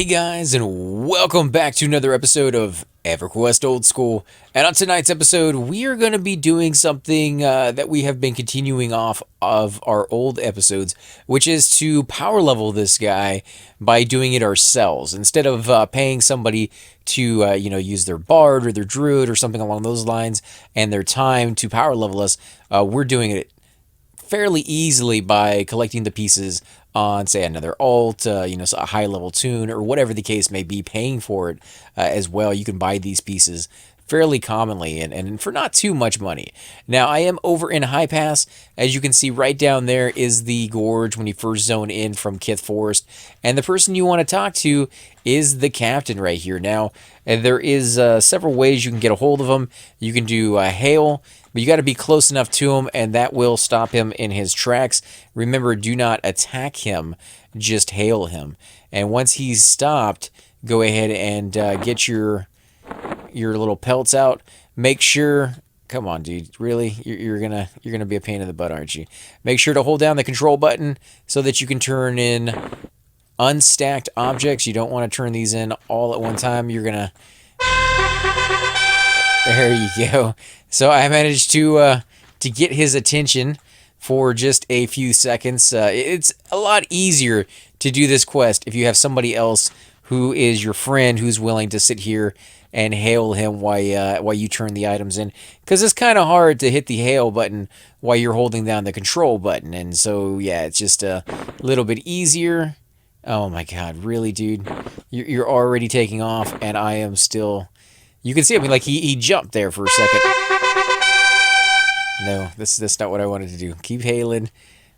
Hey guys, and welcome back to another episode of Everquest Old School. And on tonight's episode, we are going to be doing something that we have been continuing off of our old episodes, which is to power level this guy by doing it ourselves. Instead of paying somebody to, use their bard or their druid or something along those lines and their time to power level us, we're doing it fairly easily by collecting the pieces on, say, another alt, so a high level tune or whatever the case may be, paying for it as well. You can buy these pieces fairly commonly and for not too much money. Now, I am over in Highpass. As you can see right down there is the gorge when you first zone in from Kith Forest. And the person you want to talk to is the captain right here. Now, there is several ways you can get a hold of him. You can do hail, but you got to be close enough to him, and that will stop him in his tracks. Remember, do not attack him, just hail him. And once he's stopped, go ahead and get your little pelts out. Make sure, come on, dude, really, you're gonna be a pain in the butt, aren't you? Make sure to hold down the control button so that you can turn in unstacked objects. You don't want to turn these in all at one time. You're gonna, there you go. So I managed to get his attention for just a few seconds. It's a lot easier to do this quest if you have somebody else who is your friend who's willing to sit here and hail him while you turn the items in, because it's kind of hard to hit the hail button while you're holding down the control button. And so yeah, it's just a little bit easier. Oh my god, really, dude? You're already taking off, and I am still. You can see, I mean, like he jumped there for a second. No, that's not what I wanted to do. Keep hailing.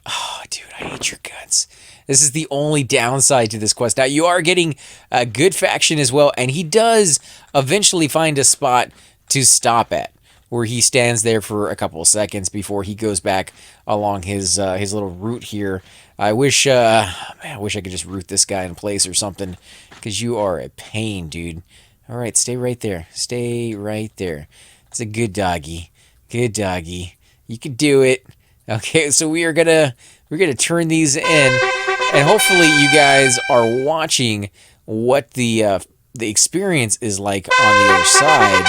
Oh, dude, I hate your guts. This is the only downside to this quest. Now, you are getting a good faction as well, and he does eventually find a spot to stop at, where he stands there for a couple of seconds before he goes back along his little route here. I wish, man, I wish I could just root this guy in place or something, because you are a pain, dude. All right, stay right there. Stay right there. It's a good doggy. Good doggy. You can do it. Okay, so we're gonna turn these in, and hopefully you guys are watching what the experience is like on the other side,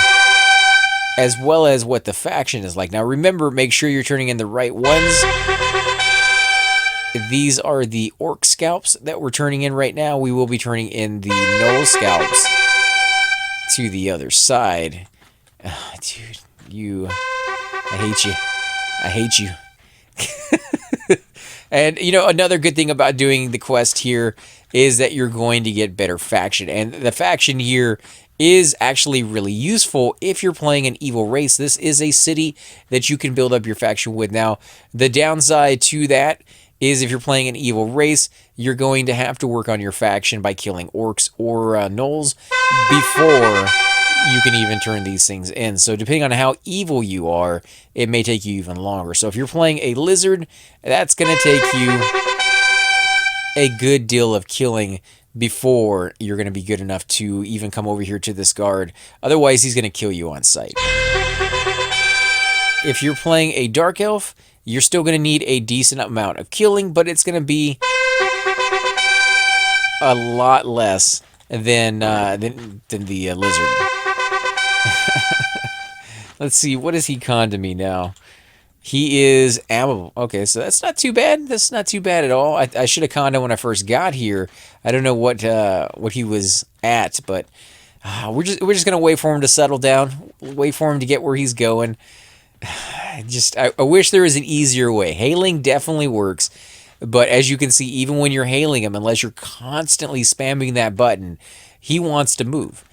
as well as what the faction is like. Now remember, make sure you're turning in the right ones. These are the orc scalps that we're turning in right now. We will be turning in the Gnoll scalps to the other side. Dude, I hate you. I hate you. And, another good thing about doing the quest here is that you're going to get better faction. And the faction here is actually really useful if you're playing an evil race. This is a city that you can build up your faction with. Now, the downside to that is if you're playing an evil race, you're going to have to work on your faction by killing orcs or gnolls before you can even turn these things in. So depending on how evil you are, it may take you even longer. So if you're playing a lizard, that's going to take you a good deal of killing before you're going to be good enough to even come over here to this guard. Otherwise, he's going to kill you on sight. If you're playing a dark elf, you're still going to need a decent amount of killing, but it's going to be a lot less than the lizard. Let's see, what is he con to me now? He is amiable. Okay, so that's not too bad. That's not too bad at all. I should have conned him when I first got here. I don't know what he was at, but we're just gonna wait for him to settle down. Wait for him to get where he's going. I wish there was an easier way. Hailing definitely works, but as you can see, even when you're hailing him, unless you're constantly spamming that button, he wants to move.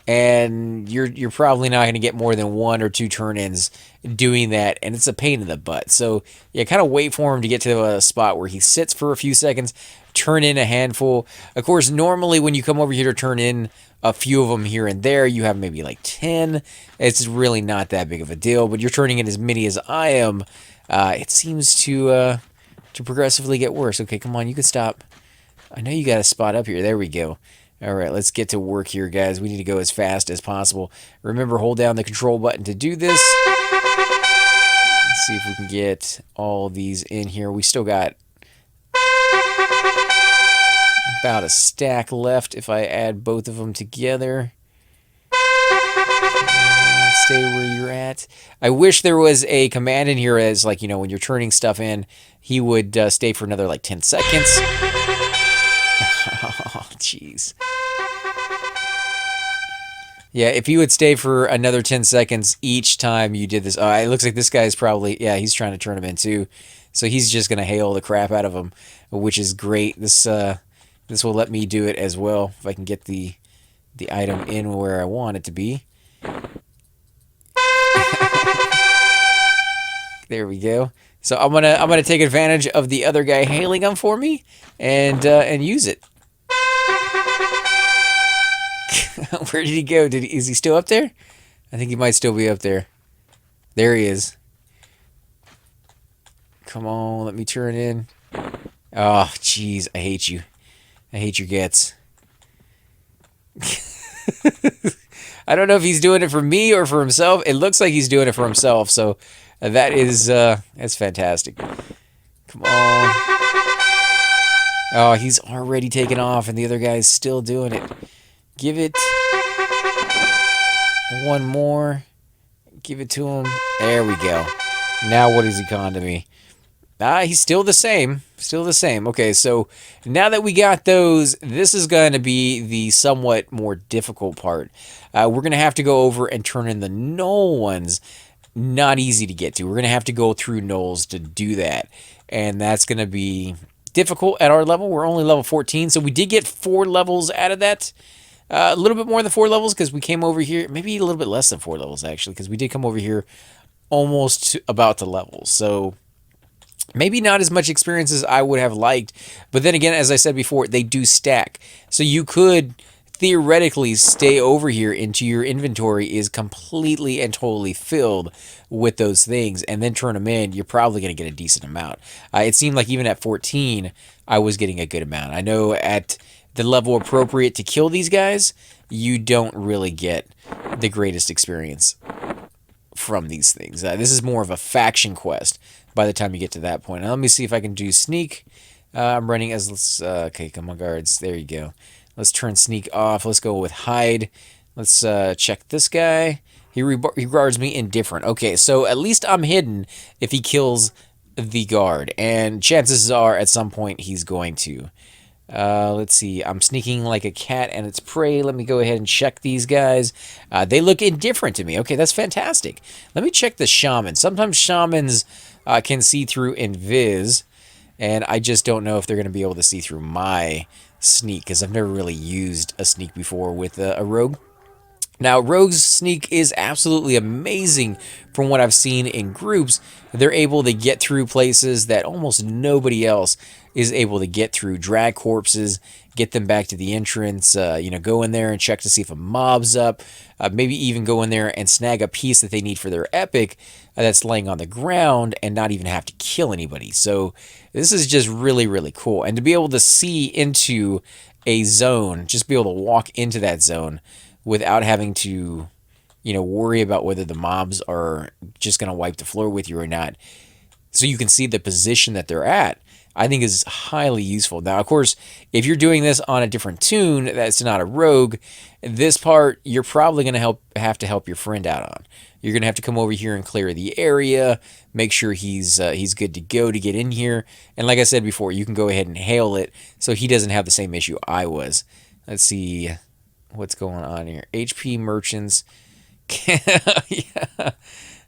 And you're probably not going to get more than 1 or 2 turn-ins doing that, and it's a pain in the butt. So yeah, kind of wait for him to get to a spot where he sits for a few seconds, turn in a handful. Of course, normally when you come over here to turn in a few of them here and there, you have maybe like 10. It's really not that big of a deal, but you're turning in as many as I am. It seems to progressively get worse. Okay, come on, you can stop. I know you got a spot up here. There we go. All right, let's get to work here, guys. We need to go as fast as possible. Remember, hold down the control button to do this. Let's see if we can get all these in here. We still got about a stack left if I add both of them together. Stay where you're at. I wish there was a command in here as, like, you know, when you're turning stuff in, he would stay for another, like, 10 seconds. Oh, jeez. Yeah, if he would stay for another 10 seconds each time you did this. It looks like this guy's probably, yeah, he's trying to turn him in too. So he's just going to hail the crap out of him, which is great. This will let me do it as well if I can get the item in where I want it to be. There we go. So I'm gonna take advantage of the other guy hailing him for me and use it. Where did he go? Is he still up there? I think he might still be up there. There he is. Come on, let me turn in. Oh, jeez, I hate you. I hate your guts. I don't know if he's doing it for me or for himself. It looks like he's doing it for himself, so that is that's fantastic. Come on. Oh, he's already taken off, and the other guy's still doing it. Give it one more. Give it to him. There we go. Now what has he gone to me? He's still the same. Still the same. Okay, so now that we got those, this is going to be the somewhat more difficult part. We're going to have to go over and turn in the Gnoll ones. Not easy to get to. We're going to have to go through Gnolls to do that. And that's going to be difficult at our level. We're only level 14, so we did get 4 levels out of that. A little bit more than 4 levels because we came over here. Maybe a little bit less than 4 levels, actually, because we did come over here almost about the levels. So maybe not as much experience as I would have liked. But then again, as I said before, they do stack. So you could theoretically stay over here into your inventory is completely and totally filled with those things and then turn them in. You're probably going to get a decent amount. It seemed like even at 14, I was getting a good amount. I know at the level appropriate to kill these guys, you don't really get the greatest experience from these things. This is more of a faction quest by the time you get to that point. Now, let me see if I can do sneak. I'm running as, okay, come on, guards. There you go. Let's turn sneak off. Let's go with hide. Let's check this guy. He regards me indifferent. Okay, so at least I'm hidden if he kills the guard. And chances are at some point he's going to. Let's see. I'm sneaking like a cat and its prey. Let me go ahead and check these guys. They look indifferent to me. Okay, that's fantastic. Let me check the shaman. Sometimes shamans can see through invis, and I just don't know if they're going to be able to see through my sneak because I've never really used a sneak before with a rogue. Now, Rogue's sneak is absolutely amazing from what I've seen in groups. They're able to get through places that almost nobody else is able to get through. Drag corpses, get them back to the entrance, go in there and check to see if a mob's up. Maybe even go in there and snag a piece that they need for their epic that's laying on the ground and not even have to kill anybody. So this is just really, really cool. And to be able to see into a zone, just be able to walk into that zone without having to, worry about whether the mobs are just going to wipe the floor with you or not. So you can see the position that they're at, I think is highly useful. Now, of course, if you're doing this on a different tune that's not a rogue, this part you're probably going to have to help your friend out on. You're going to have to come over here and clear the area, make sure he's good to go to get in here. And like I said before, you can go ahead and hail it so he doesn't have the same issue I was. Let's see what's going on here. HP merchants. Yeah.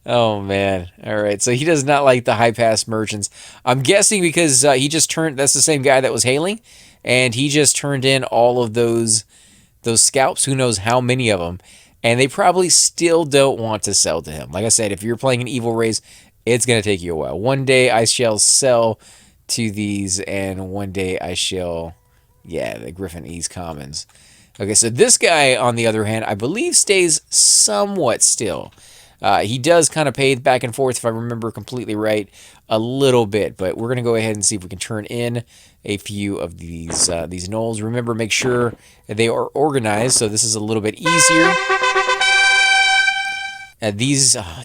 Oh, man. All right. So he does not like the Highpass merchants. I'm guessing because he just turned... That's the same guy that was hailing. And he just turned in all of those scalps. Who knows how many of them. And they probably still don't want to sell to him. Like I said, if you're playing an evil race, it's going to take you a while. One day I shall sell to these. And one day I shall... Yeah, the Griffin Ease Commons. Okay, so this guy, on the other hand, I believe stays somewhat still. He does kind of pay back and forth, if I remember completely right, a little bit. But we're going to go ahead and see if we can turn in a few of these Gnolls. Remember, make sure they are organized, so this is a little bit easier.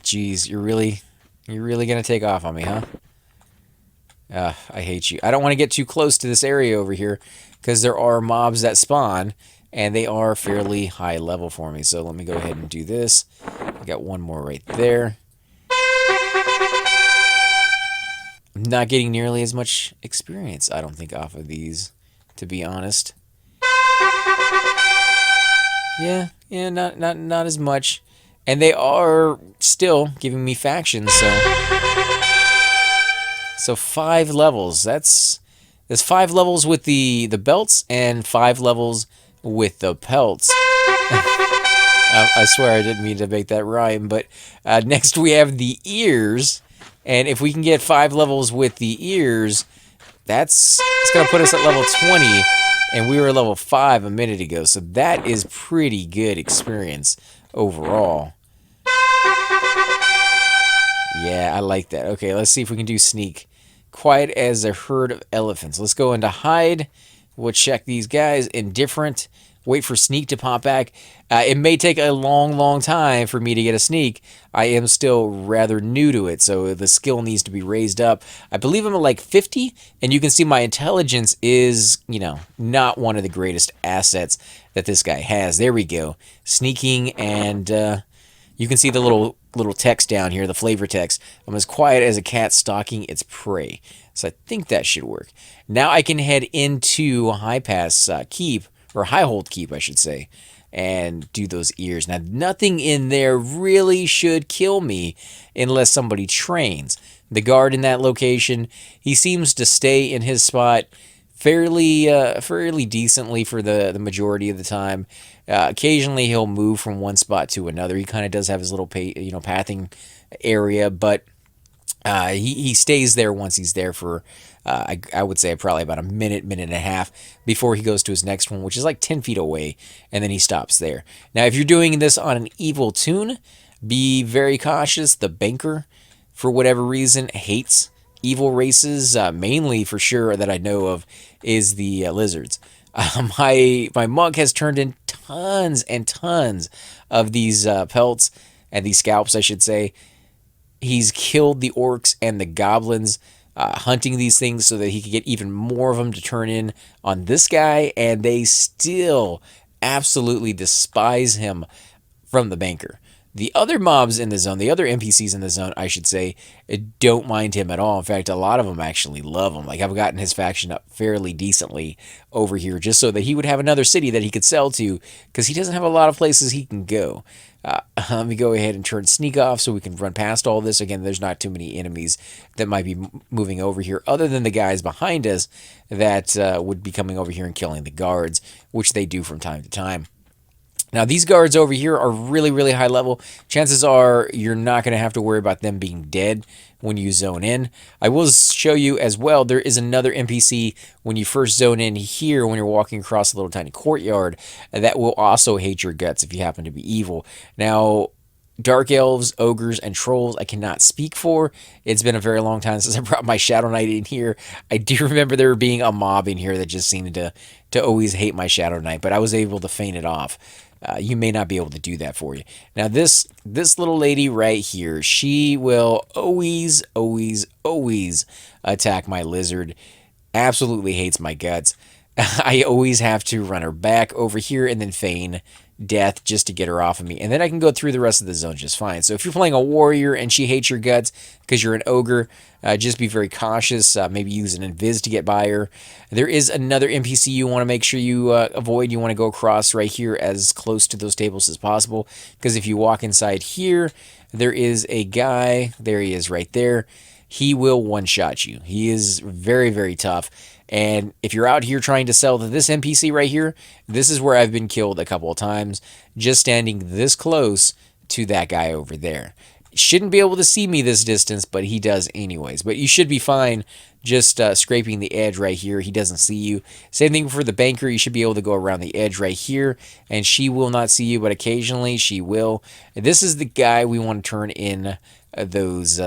Geez, you're really going to take off on me, huh? I hate you. I don't want to get too close to this area over here, because there are mobs that spawn, and they are fairly high level for me. So let me go ahead and do this. I got one more right there. I'm not getting nearly as much experience, I don't think, off of these, to be honest. Yeah, not as much. And they are still giving me factions, so 5 levels. There's 5 levels with the belts and 5 levels with the pelts. I swear I didn't mean to make that rhyme, but next we have the ears, and if we can get 5 levels with the ears, it's gonna put us at level 20, and we were level 5 a minute ago, so that is pretty good experience overall. Yeah, I like that. Okay, let's see if we can do sneak. Quiet as a herd of elephants. Let's go into hide. We'll check these guys. Indifferent. Wait for sneak to pop back. It may take a long time for me to get a sneak. I am still rather new to it, so the skill needs to be raised up. I believe I'm at like 50, and you can see my intelligence is, not one of the greatest assets that this guy has. There we go. Sneaking, and you can see the little text down here, the flavor text. I'm as quiet as a cat stalking its prey. So I think that should work. Now I can head into Highpass Keep, or Highhold Keep, I should say, and do those ears. Now, nothing in there really should kill me unless somebody trains. The guard in that location, he seems to stay in his spot fairly decently for the majority of the time. Occasionally, he'll move from one spot to another. He kind of does have his little pathing area, but he stays there once he's there for, I would say, probably about a minute and a half before he goes to his next one, which is like 10 feet away, and then he stops there. Now, if you're doing this on an evil tune, be very cautious. The banker, for whatever reason, hates evil races. Mainly, for sure, that I know of, is the lizards. My monk has turned in tons and tons of these pelts, and these scalps, I should say. He's killed the orcs and the goblins, hunting these things so that he could get even more of them to turn in on this guy, and they still absolutely despise him from the banker. The other mobs in the zone, the other NPCs in the zone, I should say, don't mind him at all. In fact, a lot of them actually love him. Like, I've gotten his faction up fairly decently over here just so that he would have another city that he could sell to, because he doesn't have a lot of places he can go. Let me go ahead and turn sneak off so we can run past all this. Again, there's not too many enemies that might be moving over here other than the guys behind us that would be coming over here and killing the guards, which they do from time to time. Now, these guards over here are really high level. Chances are you're not going to have to worry about them being dead when you zone in. I will show you as well, there is another NPC when you first zone in here, when you're walking across a little tiny courtyard, that will also hate your guts if you happen to be evil. Now, dark elves, ogres, and trolls I cannot speak for. It's been a very long time since I brought my Shadow Knight in here. I do remember there being a mob in here that just seemed to always hate my Shadow Knight, but I was able to feint it off. You may not be able to do that for you. Now, this little lady right here, she will always attack my lizard. Absolutely hates my guts. I always have to run her back over here and then feign death just to get her off of me, and then I can go through the rest of the zone just fine. So if you're playing a warrior and she hates your guts because you're an ogre, just be very cautious. Maybe use an invis to get by her. There is another NPC you want to make sure you avoid. You want to go across right here as close to those tables as possible, because if you walk inside here, there is a guy. There he is right there. He will one-shot you. He is very tough. And if you're out here trying to sell to this NPC right here, this is where I've been killed a couple of times, just standing this close to that guy over there. Shouldn't be able to see me this distance, but he does anyways. But you should be fine just scraping the edge right here. He doesn't see you. Same thing for the banker. You should be able to go around the edge right here, and she will not see you, but occasionally she will. And this is the guy we want to turn in those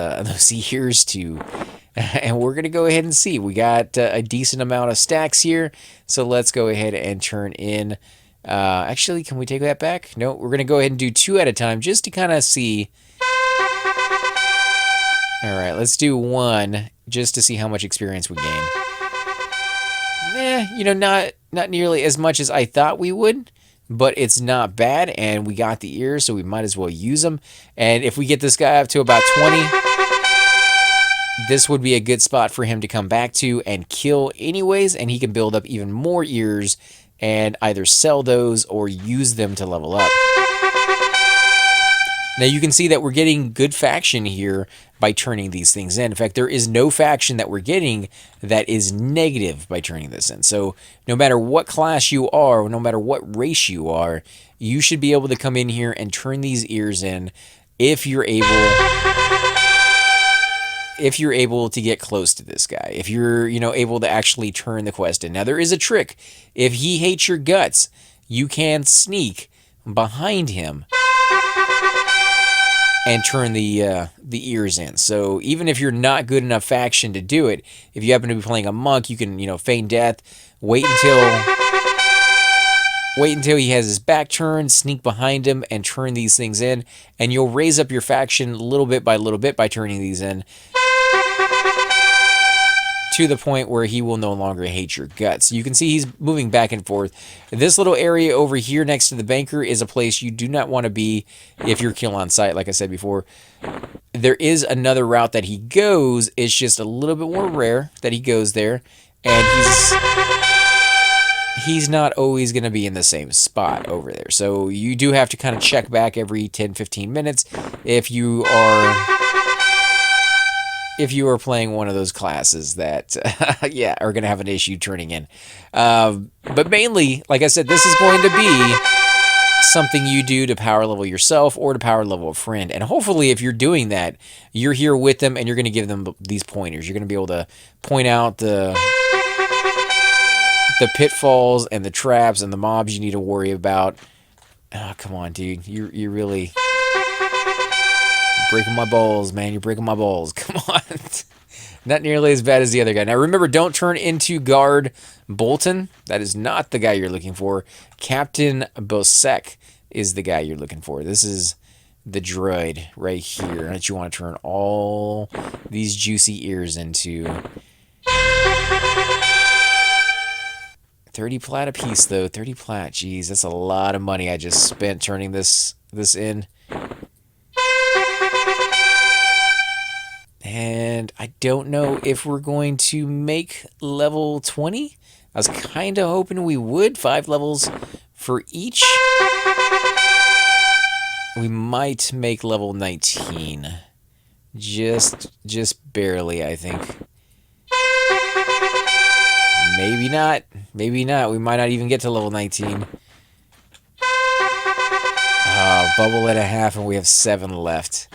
ears to. And we're going to go ahead and see. We got a decent amount of stacks here, so let's go ahead and turn in. Actually, can we take that back? No, we're going to go ahead and do 2 at a time just to kind of see. All right, let's do 1 just to see how much experience we gain. Not nearly as much as I thought we would, but it's not bad, and we got the ears, so we might as well use them. And if we get this guy up to about 20, this would be a good spot for him to come back to and kill anyways, and he can build up even more ears and either sell those or use them to level up. Now you can see that we're getting good faction here by turning these things in. In fact, there is no faction that we're getting that is negative by turning this in. So no matter what class you are, or no matter what race you are, you should be able to come in here and turn these ears in if you're able to get close to this guy. If you're, able to actually turn the quest in. Now there is a trick. If he hates your guts, you can sneak behind him and turn the ears in. So even if you're not good enough faction to do it, if you happen to be playing a monk, you can, feign death, wait until he has his back turned, sneak behind him, and turn these things in, and you'll raise up your faction little bit by turning these in, to the point where he will no longer hate your guts. You can see he's moving back and forth. This little area over here next to the banker is a place you do not want to be if you're kill on sight, like I said before. There is another route that he goes. It's just a little bit more rare that he goes there, and he's not always going to be in the same spot over there. So you do have to kind of check back every 10-15 minutes if you are playing one of those classes that, are going to have an issue turning in. But mainly, like I said, this is going to be something you do to power level yourself or to power level a friend. And hopefully, if you're doing that, you're here with them and you're going to give them these pointers. You're going to be able to point out the pitfalls and the traps and the mobs you need to worry about. Oh, come on, dude. You're really breaking my balls, man. You're breaking my balls. Come on. Not nearly as bad as the other guy. Now, remember, don't turn into Guard Bolton. That is not the guy you're looking for. Captain Bosek is the guy you're looking for. This is the droid right here that you want to turn all these juicy ears into. 30 plat a piece, though. 30 plat. Jeez, that's a lot of money I just spent turning this in. And I don't know if we're going to make level 20. I was kind of hoping we would. 5 levels for each. We might make level 19. Just barely, I think. Maybe not. Maybe not. We might not even get to level 19. Bubble and a half, and we have 7 left.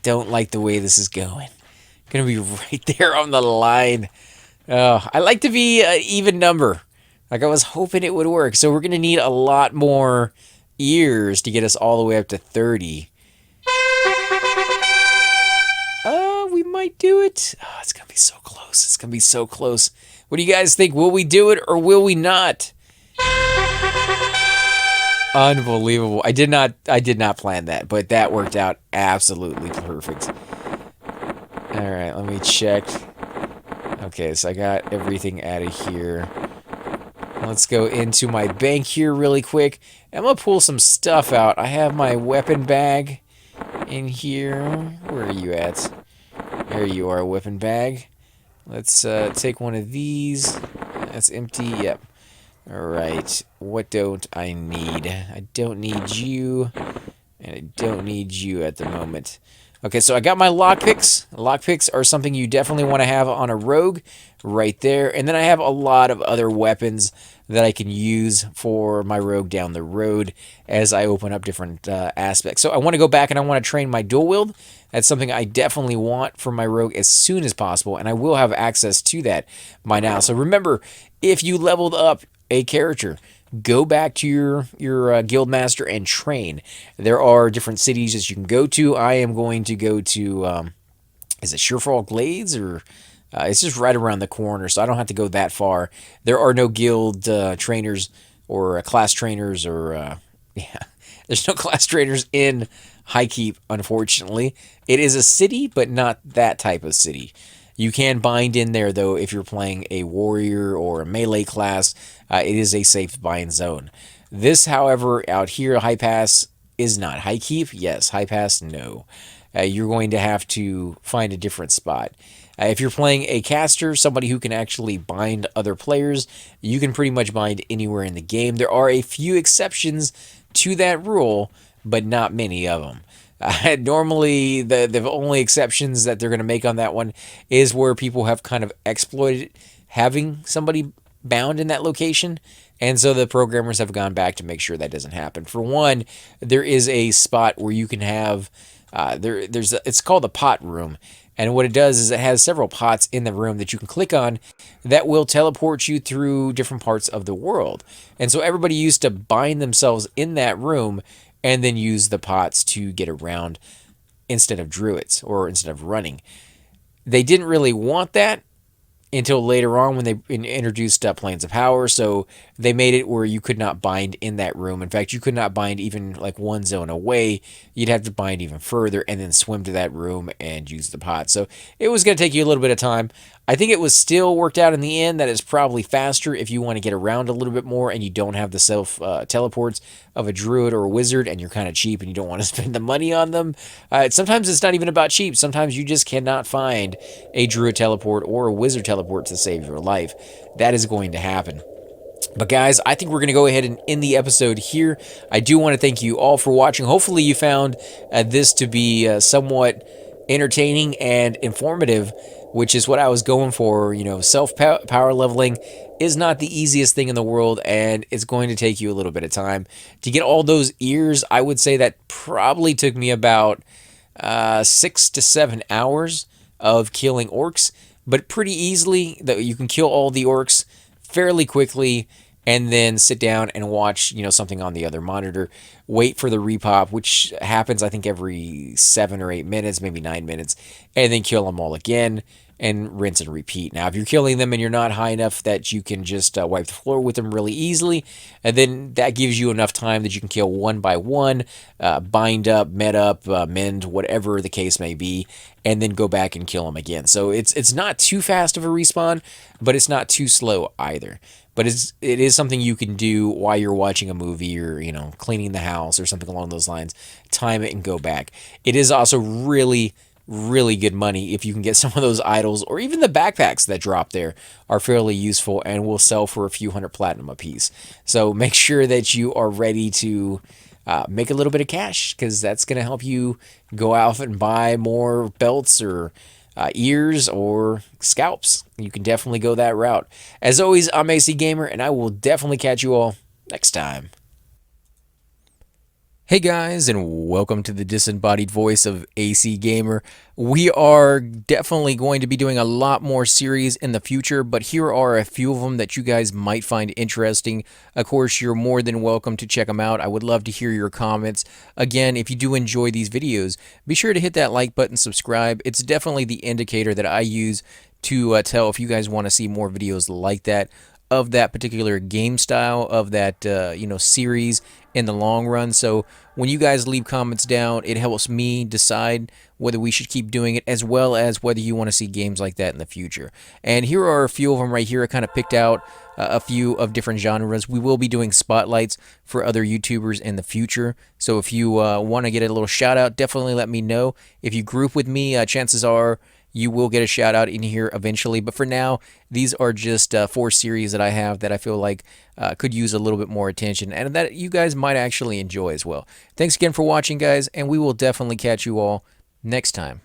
Don't like the way this is going. Gonna be right there on the line. I like to be an even number. Like I was hoping it would work. So we're gonna need a lot more ears to get us all the way up to 30. We might do it. Oh, it's gonna be so close. It's gonna be so close. What do you guys think? Will we do it or will we not? Unbelievable. I did not plan that, but that worked out absolutely perfect. All right, let me check. Okay, so I got everything out of here. Let's go into my bank here really quick. I'm going to pull some stuff out. I have my weapon bag in here. Where are you at? There you are, weapon bag. Let's take one of these. That's empty. Yep. All right. What don't I need? I don't need you, and I don't need you at the moment. Okay, so I got my lockpicks. Lockpicks are something you definitely want to have on a rogue right there. And then I have a lot of other weapons that I can use for my rogue down the road as I open up different aspects. So I want to go back and I want to train my dual wield. That's something I definitely want for my rogue as soon as possible, and I will have access to that by now. So remember, if you leveled up a character, go back to your guild master and train. There are different cities that you can go to. I am going to go to, is it Surefall Glades? Or it's just right around the corner, so I don't have to go that far. There are no guild trainers or class trainers or, there's no class trainers in Highkeep, unfortunately. It is a city, but not that type of city. You can bind in there, though, if you're playing a warrior or a melee class. It is a safe bind zone. This, however, out here, Highpass is not. Highkeep, yes. Highpass, no. You're going to have to find a different spot. If you're playing a caster, somebody who can actually bind other players, you can pretty much bind anywhere in the game. There are a few exceptions to that rule, but not many of them. Normally, the only exceptions that they're going to make on that one is where people have kind of exploited having somebody bound in that location. And so the programmers have gone back to make sure that doesn't happen. For one, there is a spot where you can have it's called the pot room. And what it does is it has several pots in the room that you can click on that will teleport you through different parts of the world. And so everybody used to bind themselves in that room and then use the pots to get around instead of druids or instead of running. They didn't really want that until later on when they introduced Planes of Power. So they made it where you could not bind in that room. In fact, you could not bind even like one zone away. You'd have to bind even further and then swim to that room and use the pot. So it was going to take you a little bit of time. I think it was still worked out in the end that it's probably faster if you want to get around a little bit more and you don't have the self teleports of a druid or a wizard and you're kind of cheap and you don't want to spend the money on them. Sometimes it's not even about cheap. Sometimes you just cannot find a druid teleport or a wizard teleport to save your life. That is going to happen. But guys, I think we're going to go ahead and end the episode here. I do want to thank you all for watching. Hopefully you found this to be somewhat entertaining and informative, which is what I was going for. You know, power leveling is not the easiest thing in the world, and it's going to take you a little bit of time. To get all those ears, I would say that probably took me about 6 to 7 hours of killing orcs, but pretty easily. That you can kill all the orcs fairly quickly and then sit down and watch, something on the other monitor, wait for the repop, which happens, I think, every 7 or 8 minutes, maybe 9 minutes, and then kill them all again and rinse and repeat. Now, if you're killing them and you're not high enough that you can just wipe the floor with them really easily, and then that gives you enough time that you can kill one by one, bind up, med up, mend, whatever the case may be, and then go back and kill them again. So it's not too fast of a respawn, but it's not too slow either. But it is something you can do while you're watching a movie or, cleaning the house or something along those lines. Time it and go back. It is also really, really good money if you can get some of those idols, or even the backpacks that drop there are fairly useful and will sell for a few hundred platinum a piece. So make sure that you are ready to make a little bit of cash, because that's going to help you go out and buy more belts or ears or scalps. You can definitely go that route. As always, I'm AC Gamer, and I will definitely catch you all next time. Hey guys, and welcome to the disembodied voice of AC Gamer. We are definitely going to be doing a lot more series in the future, but here are a few of them that you guys might find interesting. Of course, you're more than welcome to check them out. I would love to hear your comments. Again, if you do enjoy these videos, be sure to hit that like button, subscribe. It's definitely the indicator that I use to tell if you guys want to see more videos like that, of that particular game style, of that series in the long run. So when you guys leave comments down, it helps me decide whether we should keep doing it, as well as whether you want to see games like that in the future. And here are a few of them right here. I kind of picked out a few of different genres. We will be doing spotlights for other YouTubers in the future. So if you want to get a little shout out, definitely let me know. If you group with me, chances are you will get a shout out in here eventually. But for now, these are just 4 series that I have that I feel like could use a little bit more attention, and that you guys might actually enjoy as well. Thanks again for watching, guys, and we will definitely catch you all next time.